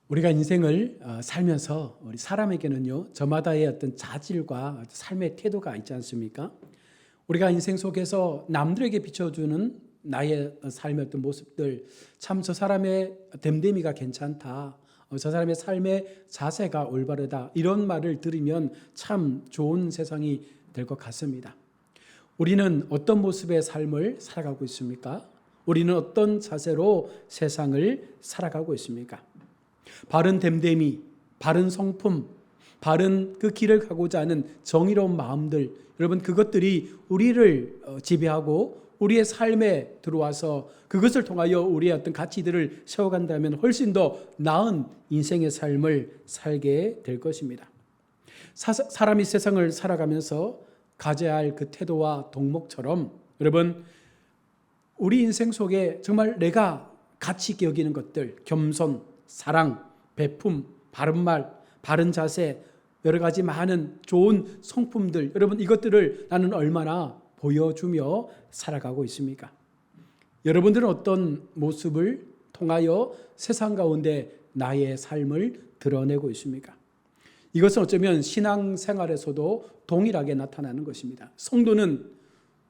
우리가 인생을 살면서 우리 사람에게는요, 저마다의 어떤 자질과 삶의 태도가 있지 않습니까? 우리가 인생 속에서 남들에게 비춰주는 나의 삶의 어떤 모습들, 참 저 사람의 됨됨이가 괜찮다, 저 사람의 삶의 자세가 올바르다, 이런 말을 들으면 참 좋은 세상이 될 것 같습니다. 우리는 어떤 모습의 삶을 살아가고 있습니까? 우리는 어떤 자세로 세상을 살아가고 있습니까? 바른 됨됨이, 바른 성품, 바른 그 길을 가고자 하는 정의로운 마음들, 여러분 그것들이 우리를 지배하고 우리의 삶에 들어와서 그것을 통하여 우리의 어떤 가치들을 세워간다면 훨씬 더 나은 인생의 삶을 살게 될 것입니다. 사람이 세상을 살아가면서 가져야 할 그 태도와 덕목처럼 여러분 우리 인생 속에 정말 내가 가치 있게 여기는 것들, 겸손, 사랑, 베품, 바른말, 바른 자세, 여러 가지 많은 좋은 성품들, 여러분 이것들을 나는 얼마나 보여주며 살아가고 있습니까? 여러분들은 어떤 모습을 통하여 세상 가운데 나의 삶을 드러내고 있습니까? 이것은 어쩌면 신앙생활에서도 동일하게 나타나는 것입니다. 성도는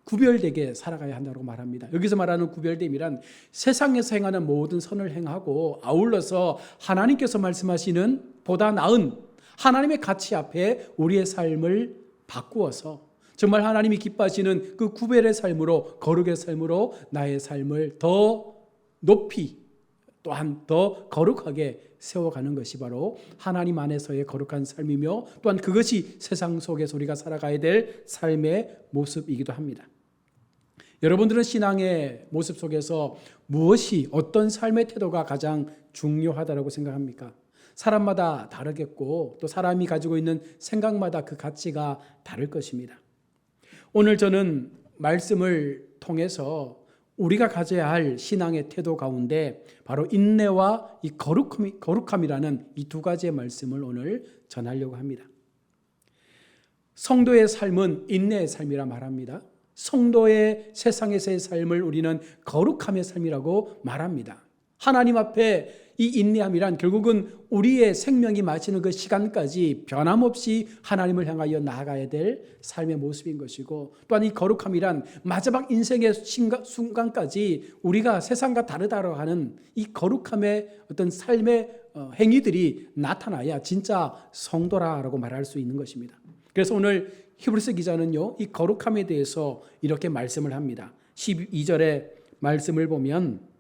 구별되게 살아가야 한다고 말합니다. 여기서 말하는 구별됨이란 세상에서 행하는 모든 선을 행하고 아울러서 하나님께서 말씀하시는 보다 나은 하나님의 가치 앞에 우리의 삶을 바꾸어서 정말 하나님이 기뻐하시는 그 구별의 삶으로, 거룩의 삶으로 나의 삶을 더 높이 또한 더 거룩하게 세워가는 것이 바로 하나님 안에서의 거룩한 삶이며 또한 그것이 세상 속에서 우리가 살아가야 될 삶의 모습이기도 합니다. 여러분들은 신앙의 모습 속에서 무엇이, 어떤 삶의 태도가 가장 중요하다고 생각합니까? 사람마다 다르겠고 또 사람이 가지고 있는 생각마다 그 가치가 다를 것입니다. 오늘 저는 말씀을 통해서 우리가 가져야 할 신앙의 태도 가운데 바로 인내와 이 거룩함이라는 이 두 가지의 말씀을 오늘 전하려고 합니다. 성도의 삶은 인내의 삶이라 말합니다. 성도의 세상에서의 삶을 우리는 거룩함의 삶이라고 말합니다. 하나님 앞에 이 인내함이란 결국은 우리의 생명이 마치는 그 시간까지 변함없이 하나님을 향하여 나아가야 될 삶의 모습인 것이고, 또한 이 거룩함이란 마지막 인생의 순간까지 우리가 세상과 다르다고 하는 이 거룩함의 어떤 삶의 행위들이 나타나야 진짜 성도라고 말할 수 있는 것입니다. 그래서 오늘 히브리서 기자는요, 이 거룩함에 대해서 이렇게 말씀을 합니다. 12절의 말씀을 보면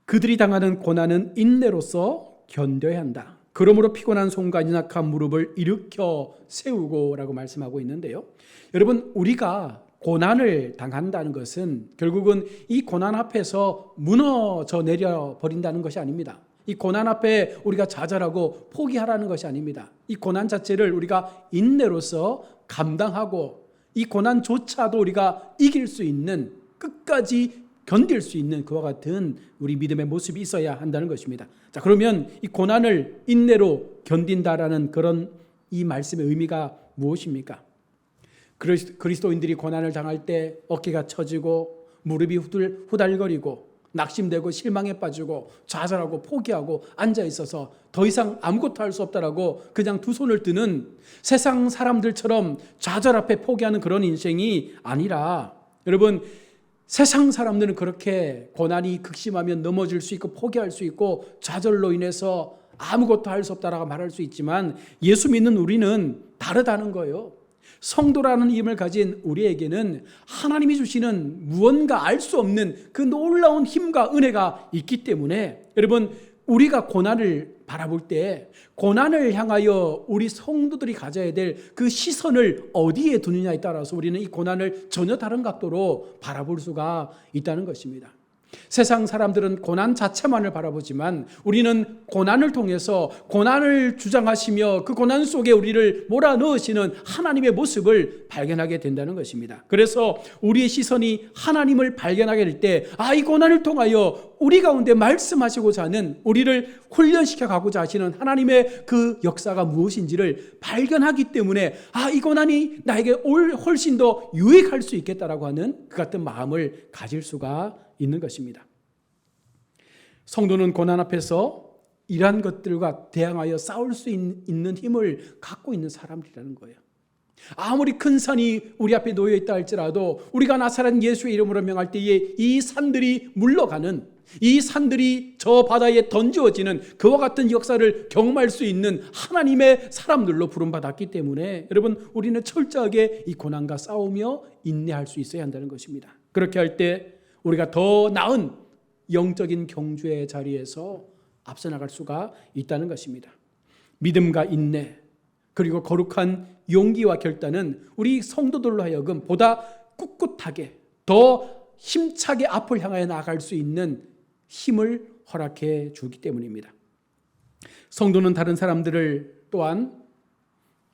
그들이 당하는 고난은 인내로서 견뎌야 한다. 그러므로 피곤한 손과 연약한 무릎을 일으켜 세우고 라고 말씀하고 있는데요. 여러분 우리가 고난을 당한다는 것은 결국은 이 고난 앞에서 무너져 내려 버린다는 것이 아닙니다. 이 고난 앞에 우리가 좌절하고 포기하라는 것이 아닙니다. 이 고난 자체를 우리가 인내로서 감당하고 이 고난조차도 우리가 이길 수 있는, 끝까지 견딜 수 있는 그와 같은 우리 믿음의 모습이 있어야 한다는 것입니다. 자, 그러면 이 고난을 인내로 견딘다라는 그런 이 말씀의 의미가 무엇입니까? 그리스도인들이 고난을 당할 때 어깨가 처지고 무릎이 후달거리고 낙심되고 실망에 빠지고 좌절하고 포기하고 앉아 있어서 더 이상 아무것도 할 수 없다라고 그냥 두 손을 드는 세상 사람들처럼 좌절 앞에 포기하는 그런 인생이 아니라, 여러분 세상 사람들은 그렇게 고난이 극심하면 넘어질 수 있고 포기할 수 있고 좌절로 인해서 아무것도 할 수 없다라고 말할 수 있지만 예수 믿는 우리는 다르다는 거예요. 성도라는 이름을 가진 우리에게는 하나님이 주시는 무언가 알 수 없는 그 놀라운 힘과 은혜가 있기 때문에 여러분 우리가 고난을 바라볼 때 고난을 향하여 우리 성도들이 가져야 될 그 시선을 어디에 두느냐에 따라서 우리는 이 고난을 전혀 다른 각도로 바라볼 수가 있다는 것입니다. 세상 사람들은 고난 자체만을 바라보지만 우리는 고난을 통해서 고난을 주장하시며 그 고난 속에 우리를 몰아넣으시는 하나님의 모습을 발견하게 된다는 것입니다. 그래서 우리의 시선이 하나님을 발견하게 될 때, 이 고난을 통하여 우리 가운데 말씀하시고자 하는, 우리를 훈련시켜 가고자 하시는 하나님의 그 역사가 무엇인지를 발견하기 때문에 이 고난이 나에게 훨씬 더 유익할 수 있겠다라고 하는 그 같은 마음을 가질 수가 있는 것입니다. 성도는 고난 앞에서 이러한 것들과 대항하여 싸울 수 있는 힘을 갖고 있는 사람들이라는 거예요. 아무리 큰 산이 우리 앞에 놓여 있다 할지라도 우리가 나사렛 예수의 이름으로 명할 때에 이 산들이 물러가는, 이 산들이 저 바다에 던지어지는 그와 같은 역사를 경험할 수 있는 하나님의 사람들로 부름받았기 때문에 여러분, 우리는 철저하게 이 고난과 싸우며 인내할 수 있어야 한다는 것입니다. 그렇게 할 때 우리가 더 나은 영적인 경주의 자리에서 앞서 나갈 수가 있다는 것입니다. 믿음과 인내 그리고 거룩한 용기와 결단은 우리 성도들로 하여금 보다 꿋꿋하게 더 힘차게 앞을 향하여 나아갈 수 있는 힘을 허락해 주기 때문입니다. 성도는 다른 사람들을 또한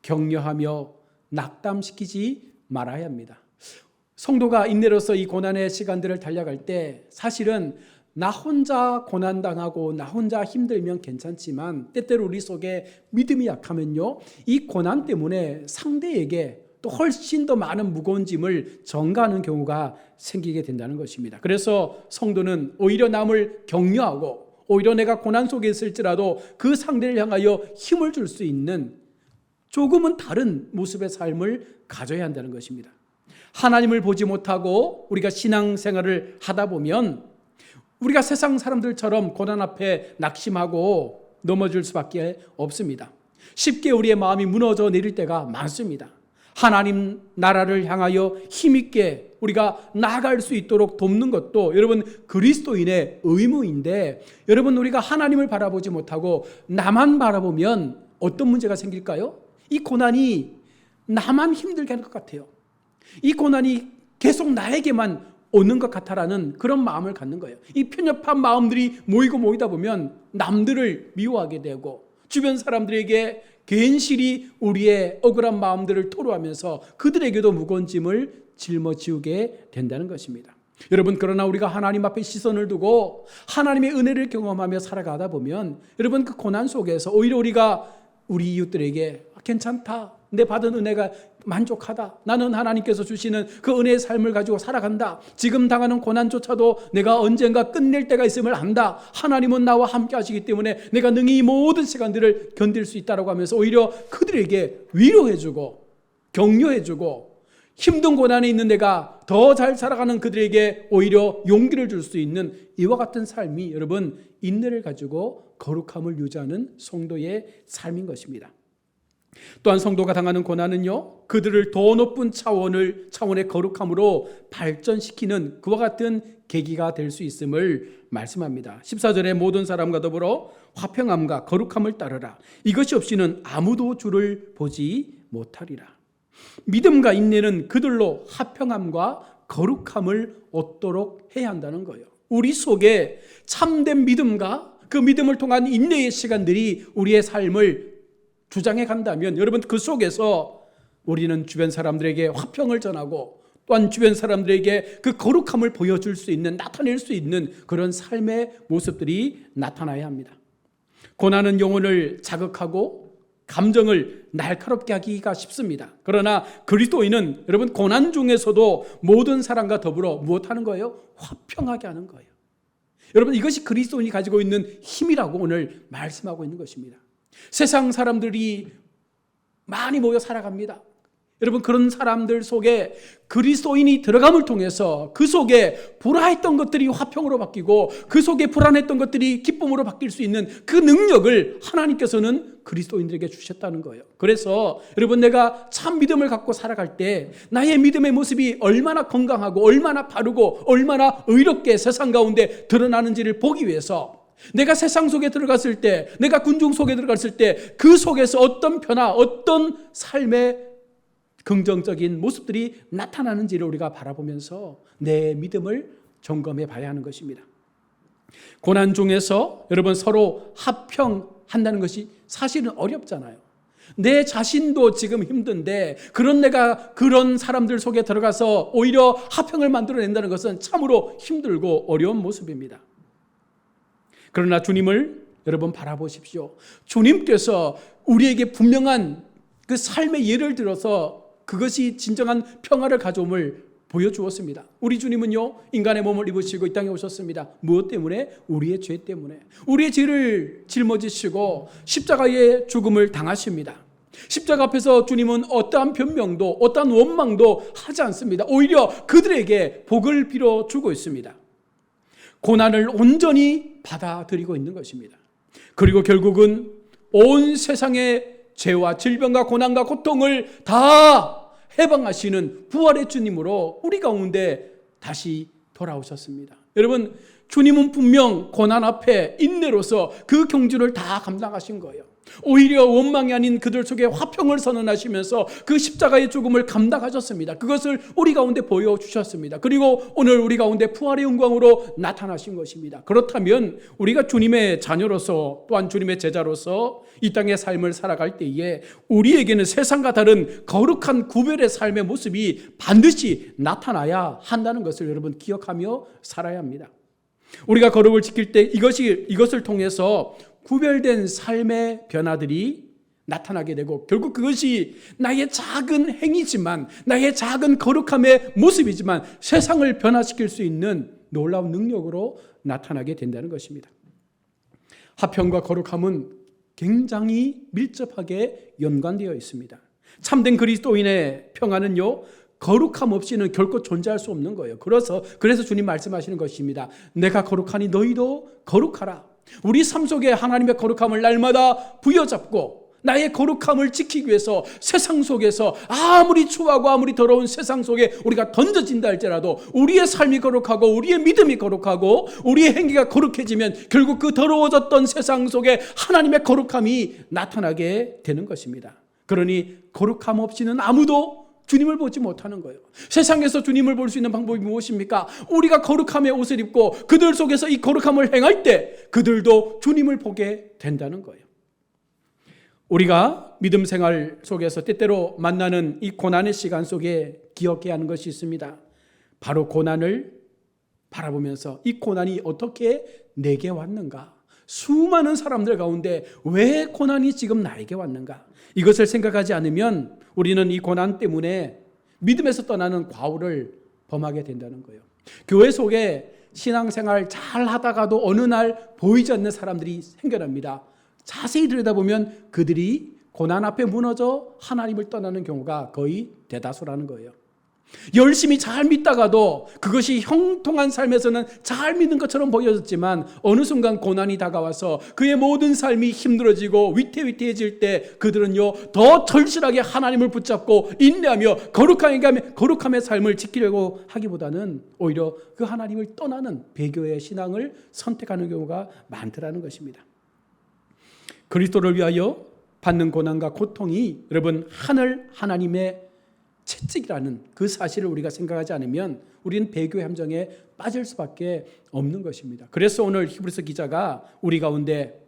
격려하며 낙담시키지 말아야 합니다. 성도가 인내로서 이 고난의 시간들을 달려갈 때 사실은 나 혼자 고난당하고 나 혼자 힘들면 괜찮지만 때때로 우리 속에 믿음이 약하면요, 이 고난 때문에 상대에게 또 훨씬 더 많은 무거운 짐을 전가하는 경우가 생기게 된다는 것입니다. 그래서 성도는 오히려 남을 격려하고 오히려 내가 고난 속에 있을지라도 그 상대를 향하여 힘을 줄 수 있는 조금은 다른 모습의 삶을 가져야 한다는 것입니다. 하나님을 보지 못하고 우리가 신앙생활을 하다 보면 우리가 세상 사람들처럼 고난 앞에 낙심하고 넘어질 수밖에 없습니다. 쉽게 우리의 마음이 무너져 내릴 때가 많습니다. 하나님 나라를 향하여 힘있게 우리가 나아갈 수 있도록 돕는 것도 여러분 그리스도인의 의무인데, 여러분 우리가 하나님을 바라보지 못하고 나만 바라보면 어떤 문제가 생길까요? 이 고난이 나만 힘들게 하는 것 같아요. 이 고난이 계속 나에게만 오는 것 같아라는 그런 마음을 갖는 거예요. 이 편협한 마음들이 모이다 보면 남들을 미워하게 되고 주변 사람들에게 괜시리 우리의 억울한 마음들을 토로하면서 그들에게도 무거운 짐을 짊어지게 된다는 것입니다. 여러분, 그러나 우리가 하나님 앞에 시선을 두고 하나님의 은혜를 경험하며 살아가다 보면 여러분 그 고난 속에서 오히려 우리가 우리 이웃들에게 괜찮다, 내 받은 은혜가 만족하다, 나는 하나님께서 주시는 그 은혜의 삶을 가지고 살아간다, 지금 당하는 고난조차도 내가 언젠가 끝낼 때가 있음을 안다, 하나님은 나와 함께 하시기 때문에 내가 능히 이 모든 시간들을 견딜 수 있다고 하면서 오히려 그들에게 위로해주고 격려해주고 힘든 고난에 있는 내가 더 잘 살아가는 그들에게 오히려 용기를 줄 수 있는 이와 같은 삶이 여러분 인내를 가지고 거룩함을 유지하는 성도의 삶인 것입니다. 또한 성도가 당하는 고난은요, 그들을 더 높은 차원의 거룩함으로 발전시키는 그와 같은 계기가 될 수 있음을 말씀합니다. 14절에 모든 사람과 더불어 화평함과 거룩함을 따르라. 이것이 없이는 아무도 주를 보지 못하리라. 믿음과 인내는 그들로 화평함과 거룩함을 얻도록 해야 한다는 거예요. 우리 속에 참된 믿음과 그 믿음을 통한 인내의 시간들이 우리의 삶을 주장해 간다면 여러분 그 속에서 우리는 주변 사람들에게 화평을 전하고 또한 주변 사람들에게 그 거룩함을 보여줄 수 있는, 나타낼 수 있는 그런 삶의 모습들이 나타나야 합니다. 고난은 영혼을 자극하고 감정을 날카롭게 하기가 쉽습니다. 그러나 그리스도인은 여러분 고난 중에서도 모든 사람과 더불어 무엇하는 거예요? 화평하게 하는 거예요. 여러분 이것이 그리스도인이 가지고 있는 힘이라고 오늘 말씀하고 있는 것입니다. 세상 사람들이 많이 모여 살아갑니다. 여러분 그런 사람들 속에 그리스도인이 들어감을 통해서 그 속에 불화했던 것들이 화평으로 바뀌고 그 속에 불안했던 것들이 기쁨으로 바뀔 수 있는 그 능력을 하나님께서는 그리스도인들에게 주셨다는 거예요. 그래서 여러분 내가 참 믿음을 갖고 살아갈 때 나의 믿음의 모습이 얼마나 건강하고 얼마나 바르고 얼마나 의롭게 세상 가운데 드러나는지를 보기 위해서 내가 세상 속에 들어갔을 때, 내가 군중 속에 들어갔을 때 그 속에서 어떤 변화, 어떤 삶의 긍정적인 모습들이 나타나는지를 우리가 바라보면서 내 믿음을 점검해 봐야 하는 것입니다. 고난 중에서 여러분 서로 화평한다는 것이 사실은 어렵잖아요. 내 자신도 지금 힘든데 내가 그런 사람들 속에 들어가서 오히려 화평을 만들어낸다는 것은 참으로 힘들고 어려운 모습입니다. 그러나 주님을 여러분 바라보십시오. 주님께서 우리에게 분명한 그 삶의 예를 들어서 그것이 진정한 평화를 가져옴을 보여주었습니다. 우리 주님은요, 인간의 몸을 입으시고 이 땅에 오셨습니다. 무엇 때문에? 우리의 죄 때문에. 우리의 죄를 짊어지시고 십자가의 죽음을 당하십니다. 십자가 앞에서 주님은 어떠한 변명도 어떠한 원망도 하지 않습니다. 오히려 그들에게 복을 빌어주고 있습니다. 고난을 온전히 받아들이고 있는 것입니다. 그리고 결국은 온 세상의 죄와 질병과 고난과 고통을 다 해방하시는 부활의 주님으로 우리 가운데 다시 돌아오셨습니다. 여러분, 주님은 분명 고난 앞에 인내로서 그 경주를 다 감당하신 거예요. 오히려 원망이 아닌 그들 속에 화평을 선언하시면서 그 십자가의 죽음을 감당하셨습니다. 그것을 우리 가운데 보여주셨습니다. 그리고 오늘 우리 가운데 부활의 영광으로 나타나신 것입니다. 그렇다면 우리가 주님의 자녀로서 또한 주님의 제자로서 이 땅의 삶을 살아갈 때에 우리에게는 세상과 다른 거룩한 구별의 삶의 모습이 반드시 나타나야 한다는 것을 여러분 기억하며 살아야 합니다. 우리가 거룩을 지킬 때 이것을 통해서 구별된 삶의 변화들이 나타나게 되고 결국 그것이 나의 작은 행위지만 나의 작은 거룩함의 모습이지만 세상을 변화시킬 수 있는 놀라운 능력으로 나타나게 된다는 것입니다. 화평과 거룩함은 굉장히 밀접하게 연관되어 있습니다. 참된 그리스도인의 평안은요, 거룩함 없이는 결코 존재할 수 없는 거예요. 그래서 주님 말씀하시는 것입니다. 내가 거룩하니 너희도 거룩하라. 우리 삶 속에 하나님의 거룩함을 날마다 부여잡고 나의 거룩함을 지키기 위해서 세상 속에서 아무리 추하고 아무리 더러운 세상 속에 우리가 던져진다 할지라도 우리의 삶이 거룩하고 우리의 믿음이 거룩하고 우리의 행위가 거룩해지면 결국 그 더러워졌던 세상 속에 하나님의 거룩함이 나타나게 되는 것입니다. 그러니 거룩함 없이는 아무도 주님을 보지 못하는 거예요. 세상에서 주님을 볼 수 있는 방법이 무엇입니까? 우리가 거룩함의 옷을 입고 그들 속에서 이 거룩함을 행할 때 그들도 주님을 보게 된다는 거예요. 우리가 믿음 생활 속에서 때때로 만나는 이 고난의 시간 속에 기억해야 하는 것이 있습니다. 바로 고난을 바라보면서 이 고난이 어떻게 내게 왔는가? 수많은 사람들 가운데 왜 고난이 지금 나에게 왔는가? 이것을 생각하지 않으면 우리는 이 고난 때문에 믿음에서 떠나는 과오를 범하게 된다는 거예요. 교회 속에 신앙생활 잘 하다가도 어느 날 보이지 않는 사람들이 생겨납니다. 자세히 들여다보면 그들이 고난 앞에 무너져 하나님을 떠나는 경우가 거의 대다수라는 거예요. 열심히 잘 믿다가도 그것이 형통한 삶에서는 잘 믿는 것처럼 보여졌지만 어느 순간 고난이 다가와서 그의 모든 삶이 힘들어지고 위태위태해질 때 그들은요 더 절실하게 하나님을 붙잡고 인내하며 거룩함의 삶을 지키려고 하기보다는 오히려 그 하나님을 떠나는 배교의 신앙을 선택하는 경우가 많더라는 것입니다. 그리스도를 위하여 받는 고난과 고통이 여러분 하나님의 채찍이라는 그 사실을 우리가 생각하지 않으면 우리는 배교의 함정에 빠질 수밖에 없는 것입니다. 그래서 오늘 히브리서 기자가 우리 가운데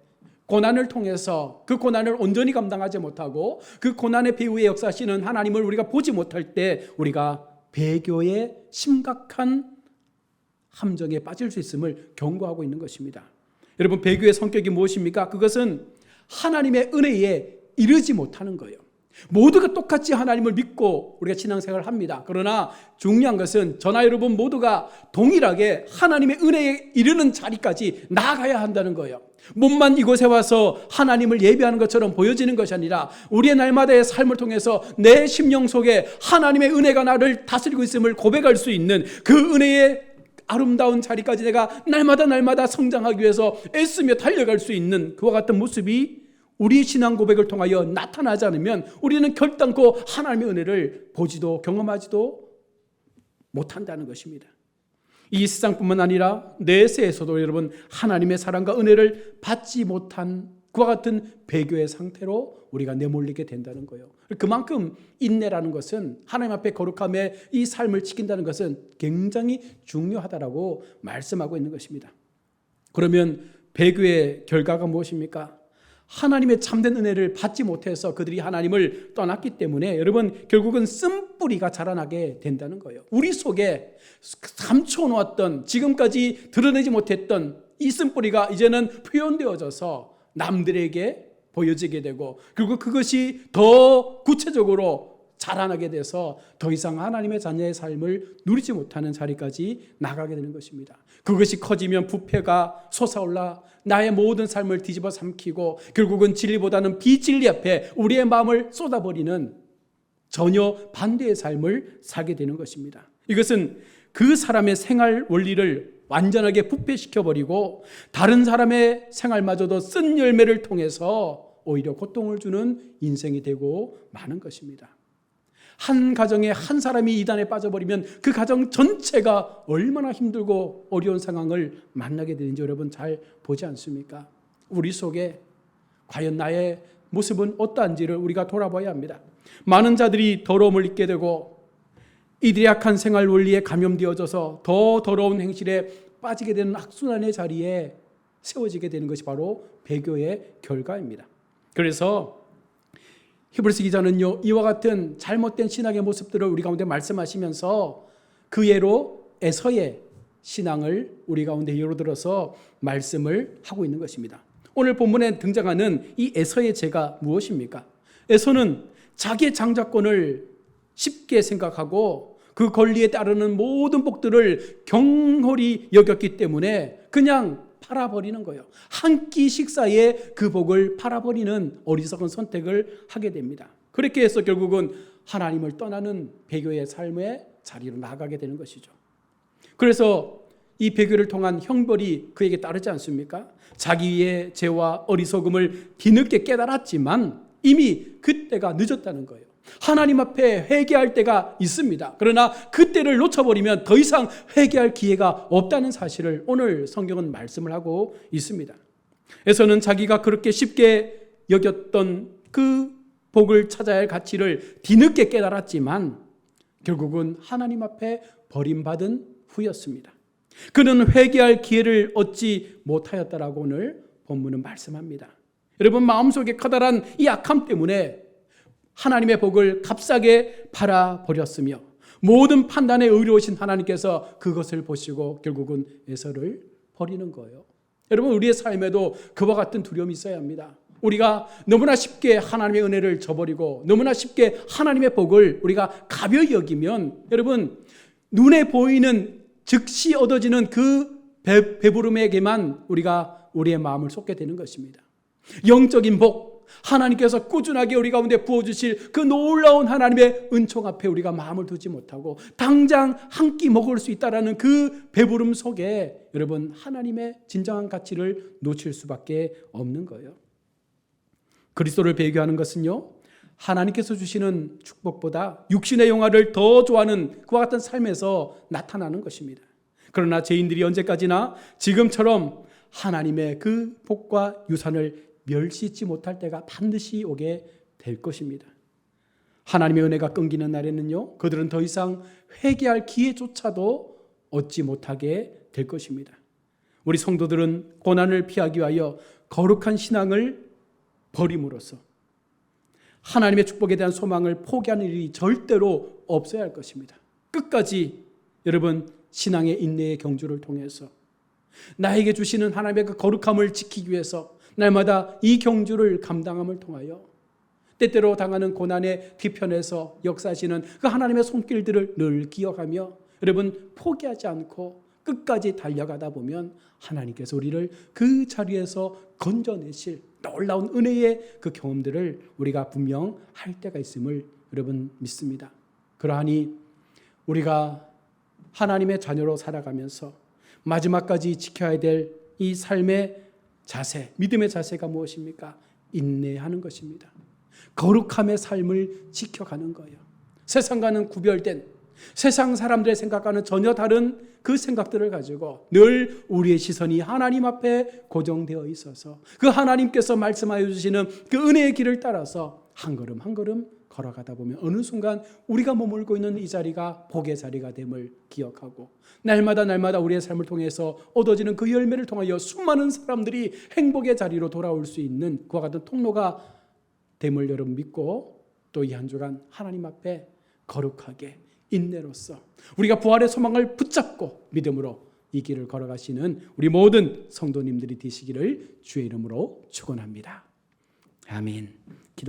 고난을 통해서 그 고난을 온전히 감당하지 못하고 그 고난의 배후에 역사하시는 하나님을 우리가 보지 못할 때 우리가 배교의 심각한 함정에 빠질 수 있음을 경고하고 있는 것입니다. 여러분, 배교의 성격이 무엇입니까? 그것은 하나님의 은혜에 이르지 못하는 거예요. 모두가 똑같이 하나님을 믿고 우리가 신앙생활을 합니다. 그러나 중요한 것은 저나 여러분 모두가 동일하게 하나님의 은혜에 이르는 자리까지 나아가야 한다는 거예요. 몸만 이곳에 와서 하나님을 예배하는 것처럼 보여지는 것이 아니라 우리의 날마다의 삶을 통해서 내 심령 속에 하나님의 은혜가 나를 다스리고 있음을 고백할 수 있는 그 은혜의 아름다운 자리까지 내가 날마다 성장하기 위해서 애쓰며 달려갈 수 있는 그와 같은 모습이 우리 신앙 고백을 통하여 나타나지 않으면 우리는 결단코 하나님의 은혜를 보지도 경험하지도 못한다는 것입니다. 이 세상뿐만 아니라 내세에서도 여러분 하나님의 사랑과 은혜를 받지 못한 그와 같은 배교의 상태로 우리가 내몰리게 된다는 거예요. 그만큼 인내라는 것은 하나님 앞에 거룩함의 이 삶을 지킨다는 것은 굉장히 중요하다라고 말씀하고 있는 것입니다. 그러면 배교의 결과가 무엇입니까? 하나님의 참된 은혜를 받지 못해서 그들이 하나님을 떠났기 때문에 여러분 결국은 쓴뿌리가 자라나게 된다는 거예요. 우리 속에 감춰놓았던 지금까지 드러내지 못했던 이 쓴뿌리가 이제는 표현되어져서 남들에게 보여지게 되고 그리고 그것이 더 구체적으로 자라나게 돼서 더 이상 하나님의 자녀의 삶을 누리지 못하는 자리까지 나가게 되는 것입니다. 그것이 커지면 부패가 솟아올라 나의 모든 삶을 뒤집어 삼키고 결국은 진리보다는 비진리 앞에 우리의 마음을 쏟아버리는 전혀 반대의 삶을 살게 되는 것입니다. 이것은 그 사람의 생활 원리를 완전하게 부패시켜버리고 다른 사람의 생활마저도 쓴 열매를 통해서 오히려 고통을 주는 인생이 되고 마는 것입니다. 한 가정에 한 사람이 이단에 빠져버리면 그 가정 전체가 얼마나 힘들고 어려운 상황을 만나게 되는지 여러분 잘 보지 않습니까? 우리 속에 과연 나의 모습은 어떠한지를 우리가 돌아봐야 합니다. 많은 자들이 더러움을 잊게 되고 이들의 악한 생활 원리에 감염되어져서 더 더러운 행실에 빠지게 되는 악순환의 자리에 세워지게 되는 것이 바로 배교의 결과입니다. 그래서 히브리서 기자는요, 이와 같은 잘못된 신앙의 모습들을 우리 가운데 말씀하시면서 그 예로 에서의 신앙을 우리 가운데 예로 들어서 말씀을 하고 있는 것입니다. 오늘 본문에 등장하는 이 에서의 죄가 무엇입니까? 에서는 자기의 장자권을 쉽게 생각하고 그 권리에 따르는 모든 복들을 경홀히 여겼기 때문에 그냥 팔아버리는 거예요. 한 끼 식사에 그 복을 팔아버리는 어리석은 선택을 하게 됩니다. 그렇게 해서 결국은 하나님을 떠나는 배교의 삶의 자리로 나가게 되는 것이죠. 그래서 이 배교를 통한 형벌이 그에게 따르지 않습니까? 자기의 죄와 어리석음을 뒤늦게 깨달았지만 이미 그때가 늦었다는 거예요. 하나님 앞에 회개할 때가 있습니다. 그러나 그때를 놓쳐버리면 더 이상 회개할 기회가 없다는 사실을 오늘 성경은 말씀을 하고 있습니다. 에서는 자기가 그렇게 쉽게 여겼던 그 복을 찾아야 할 가치를 뒤늦게 깨달았지만 결국은 하나님 앞에 버림받은 후였습니다. 그는 회개할 기회를 얻지 못하였다라고 오늘 본문은 말씀합니다. 여러분 마음속에 커다란 이 악함 때문에 하나님의 복을 값싸게 팔아버렸으며 모든 판단에 의로우신 하나님께서 그것을 보시고 결국은 에서를 버리는 거예요. 여러분 우리의 삶에도 그와 같은 두려움이 있어야 합니다. 우리가 너무나 쉽게 하나님의 은혜를 저버리고 너무나 쉽게 하나님의 복을 우리가 가벼이 여기면 여러분 눈에 보이는 즉시 얻어지는 그 배부름에게만 우리가 우리의 마음을 쏟게 되는 것입니다. 영적인 복, 하나님께서 꾸준하게 우리 가운데 부어주실 그 놀라운 하나님의 은총 앞에 우리가 마음을 두지 못하고 당장 한 끼 먹을 수 있다라는 그 배부름 속에 여러분 하나님의 진정한 가치를 놓칠 수밖에 없는 거예요. 그리스도를 배교하는 것은요, 하나님께서 주시는 축복보다 육신의 영화를 더 좋아하는 그와 같은 삶에서 나타나는 것입니다. 그러나 죄인들이 언제까지나 지금처럼 하나님의 그 복과 유산을 멸시치 못할 때가 반드시 오게 될 것입니다. 하나님의 은혜가 끊기는 날에는요, 그들은 더 이상 회개할 기회조차도 얻지 못하게 될 것입니다. 우리 성도들은 고난을 피하기 위하여 거룩한 신앙을 버림으로써 하나님의 축복에 대한 소망을 포기하는 일이 절대로 없어야 할 것입니다. 끝까지 여러분 신앙의 인내의 경주를 통해서 나에게 주시는 하나님의 그 거룩함을 지키기 위해서 날마다 이 경주를 감당함을 통하여 때때로 당하는 고난의 뒤편에서 역사하시는 그 하나님의 손길들을 늘 기억하며 여러분 포기하지 않고 끝까지 달려가다 보면 하나님께서 우리를 그 자리에서 건져내실 놀라운 은혜의 그 경험들을 우리가 분명 할 때가 있음을 여러분 믿습니다. 그러하니 우리가 하나님의 자녀로 살아가면서 마지막까지 지켜야 될 이 삶의 자세, 믿음의 자세가 무엇입니까? 인내하는 것입니다. 거룩함의 삶을 지켜가는 거예요. 세상과는 구별된 세상 사람들의 생각과는 전혀 다른 그 생각들을 가지고 늘 우리의 시선이 하나님 앞에 고정되어 있어서 그 하나님께서 말씀하여 주시는 그 은혜의 길을 따라서 한 걸음 한 걸음 걸어가다 보면 어느 순간 우리가 머물고 있는 이 자리가 복의 자리가 됨을 기억하고 날마다 우리의 삶을 통해서 얻어지는 그 열매를 통하여 수많은 사람들이 행복의 자리로 돌아올 수 있는 그와 같은 통로가 됨을 여러분 믿고 또 이 한 주간 하나님 앞에 거룩하게 인내로서 우리가 부활의 소망을 붙잡고 믿음으로 이 길을 걸어가시는 우리 모든 성도님들이 되시기를 주의 이름으로 축원합니다. 아멘. 기도.